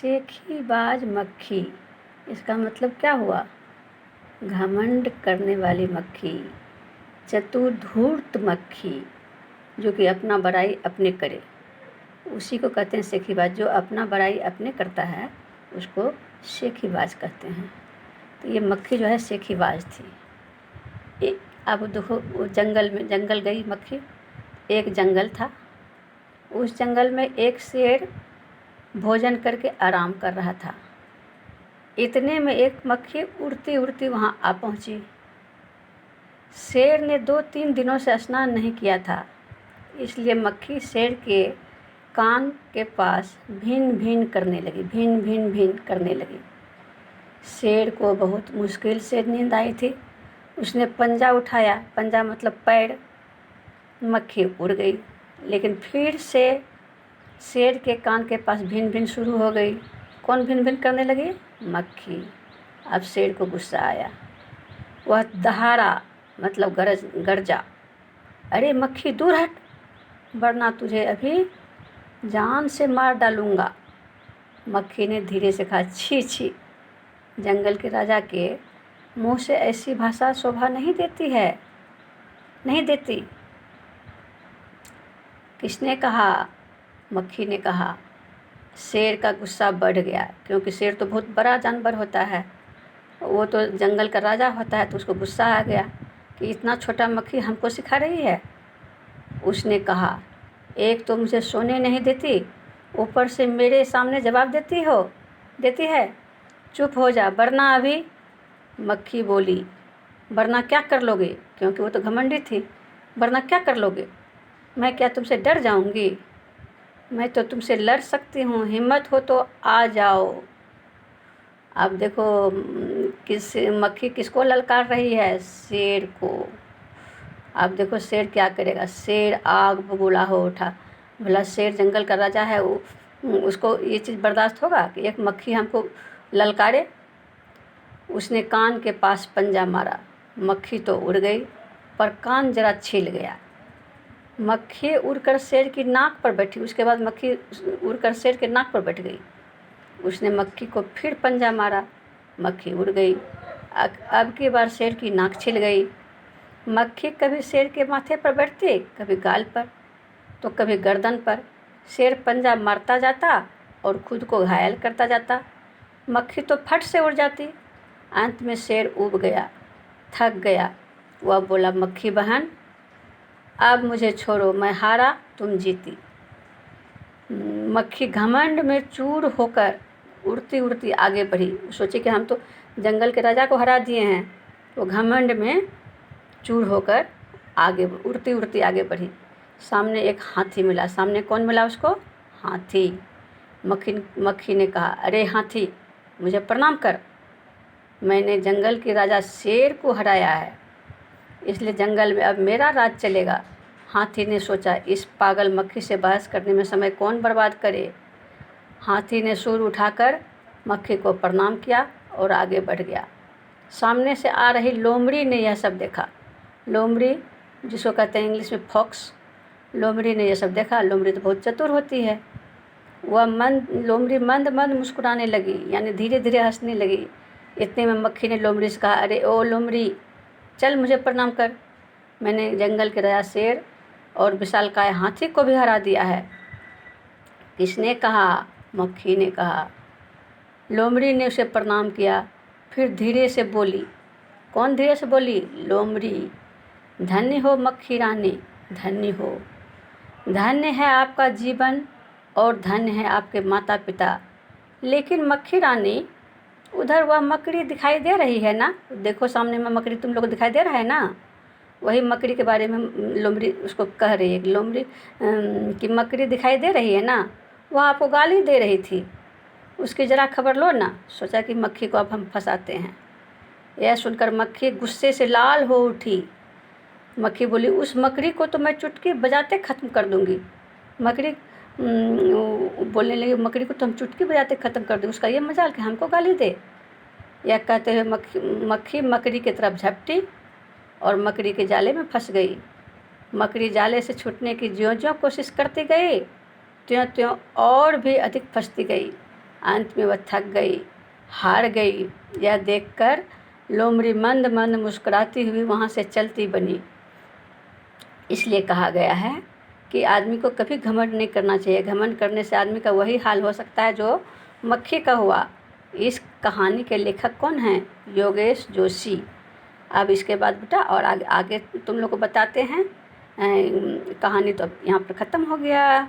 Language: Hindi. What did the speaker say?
सेखीबाज मक्खी, इसका मतलब क्या हुआ? घमंड करने वाली मक्खी, चतुर धूर्त मक्खी, जो कि अपना बड़ाई अपने करे, उसी को कहते हैं सेखीबाज। जो अपना बड़ाई अपने करता है उसको सेखीबाज कहते हैं। तो ये मक्खी जो है सेखीबाज थी। अब देखो, वो जंगल गई मक्खी। एक जंगल था, उस जंगल में एक शेर भोजन करके आराम कर रहा था। इतने में एक मक्खी उड़ती उड़ती वहाँ आ पहुँची। शेर ने 2-3 दिनों से स्नान नहीं किया था, इसलिए मक्खी शेर के कान के पास भिन भिन करने लगी। शेर को बहुत मुश्किल से नींद आई थी। उसने पंजा उठाया, पंजा मतलब पैर। मक्खी उड़ गई, लेकिन फिर से शेर के कान के पास भिन भिन शुरू हो गई। कौन भिन भिन करने लगी? मक्खी। अब शेर को गुस्सा आया, वह दहाड़ा मतलब गरजा, अरे मक्खी दूर हट, वरना तुझे अभी जान से मार डालूंगा। मक्खी ने धीरे से कहा, छी छी, जंगल के राजा के मुंह से ऐसी भाषा शोभा नहीं देती। किसने कहा? मक्खी ने कहा। शेर का गुस्सा बढ़ गया, क्योंकि शेर तो बहुत बड़ा जानवर होता है, वो तो जंगल का राजा होता है, तो उसको गुस्सा आ गया कि इतना छोटा मक्खी हमको सिखा रही है। उसने कहा, एक तो मुझे सोने नहीं देती, ऊपर से मेरे सामने जवाब देती है। चुप हो जा, वरना अभी। मक्खी बोली, वरना क्या कर लोगे? क्योंकि वो तो घमंडी थी। वरना क्या कर लोगे? मैं क्या तुमसे डर जाऊंगी? मैं तो तुमसे लड़ सकती हूँ, हिम्मत हो तो आ जाओ। अब देखो, मक्खी किसको ललकार रही है? शेर को। अब देखो शेर क्या करेगा। शेर आग बबूला हो उठा। भला शेर जंगल का राजा है, उसको ये चीज़ बर्दाश्त होगा कि एक मक्खी हमको ललकारे? उसने कान के पास पंजा मारा। मक्खी तो उड़ गई, पर कान जरा छिल गया। मक्खी उड़कर शेर की नाक पर बैठी। उसके बाद मक्खी उड़कर शेर के नाक पर बैठ गई। उसने मक्खी को फिर पंजा मारा, मक्खी उड़ गई। अब की बार शेर की नाक छिल गई। मक्खी कभी शेर के माथे पर बैठती, कभी गाल पर, तो कभी गर्दन पर। शेर पंजा मारता जाता और खुद को घायल करता जाता। मक्खी तो फट से उड़ जाती। अंत में शेर ऊब गया, थक गया। वह बोला, मक्खी बहन, अब मुझे छोड़ो, मैं हारा, तुम जीती। मक्खी घमंड में चूर होकर उड़ती उड़ती आगे बढ़ी। सोची कि हम तो जंगल के राजा को हरा दिए हैं। वो घमंड में चूर होकर उड़ती उड़ती आगे बढ़ी। सामने एक हाथी मिला। सामने कौन मिला उसको? हाथी। मक्खी ने कहा, अरे हाथी, मुझे प्रणाम कर। मैंने जंगल के राजा शेर को हराया है, इसलिए जंगल में अब मेरा राज चलेगा। हाथी ने सोचा, इस पागल मक्खी से बहस करने में समय कौन बर्बाद करे। हाथी ने सूर उठाकर मक्खी को प्रणाम किया और आगे बढ़ गया। सामने से आ रही लोमड़ी ने यह सब देखा। लोमड़ी, जिसको कहते हैं इंग्लिश में फॉक्स, लोमड़ी ने यह सब देखा। लोमड़ी तो बहुत चतुर होती है। लोमड़ी मंद मंद मुस्कुराने लगी, यानी धीरे धीरे हंसने लगी। इतने में मक्खी ने लोमड़ी से कहा, अरे ओ लोमड़ी, चल मुझे प्रणाम कर। मैंने जंगल के राजा शेर और विशालकाय हाथी को भी हरा दिया है। किसने कहा? मक्खी ने कहा। लोमड़ी ने उसे प्रणाम किया, फिर धीरे से बोली। कौन धीरे से बोली? लोमड़ी। धन्य हो मक्खी रानी, धन्य हो। धन्य है आपका जीवन और धन्य है आपके माता पिता। लेकिन मक्खी रानी, उधर वह मकड़ी दिखाई दे रही है ना? देखो सामने में मकड़ी तुम लोग दिखाई दे रहा है ना? वही मकड़ी के बारे में लोमड़ी उसको कह रही है कि लोमड़ी कि मकड़ी दिखाई दे रही है ना? वह आपको गाली दे रही थी, उसकी ज़रा खबर लो ना। सोचा कि मक्खी को अब हम फंसाते हैं। यह सुनकर मक्खी गुस्से से लाल हो उठी। मक्खी बोली, उस मकड़ी को तो मैं चुटकी बजाते ख़त्म कर दूँगी। मकड़ी बोलने लगी, मकड़ी को तो हम चुटकी बजाते ख़त्म कर दें, उसका ये मजाल कि हमको गाली दे। यह कहते हुए मक्खी मकड़ी की तरफ झपटी और मकड़ी के जाले में फंस गई। मकड़ी जाले से छूटने की ज्यों ज्यों कोशिश करती गई, त्यों त्यों और भी अधिक फंसती गई। अंत में वह थक गई, हार गई। यह देखकर लोमड़ी मंद मंद मुस्कुराती हुई वहाँ से चलती बनी। इसलिए कहा गया है कि आदमी को कभी घमंड नहीं करना चाहिए। घमंड करने से आदमी का वही हाल हो सकता है जो मक्खी का हुआ। इस कहानी के लेखक कौन हैं? योगेश जोशी। अब इसके बाद बेटा और आगे आगे तुम लोग को बताते हैं। कहानी तो अब यहाँ पर ख़त्म हो गया।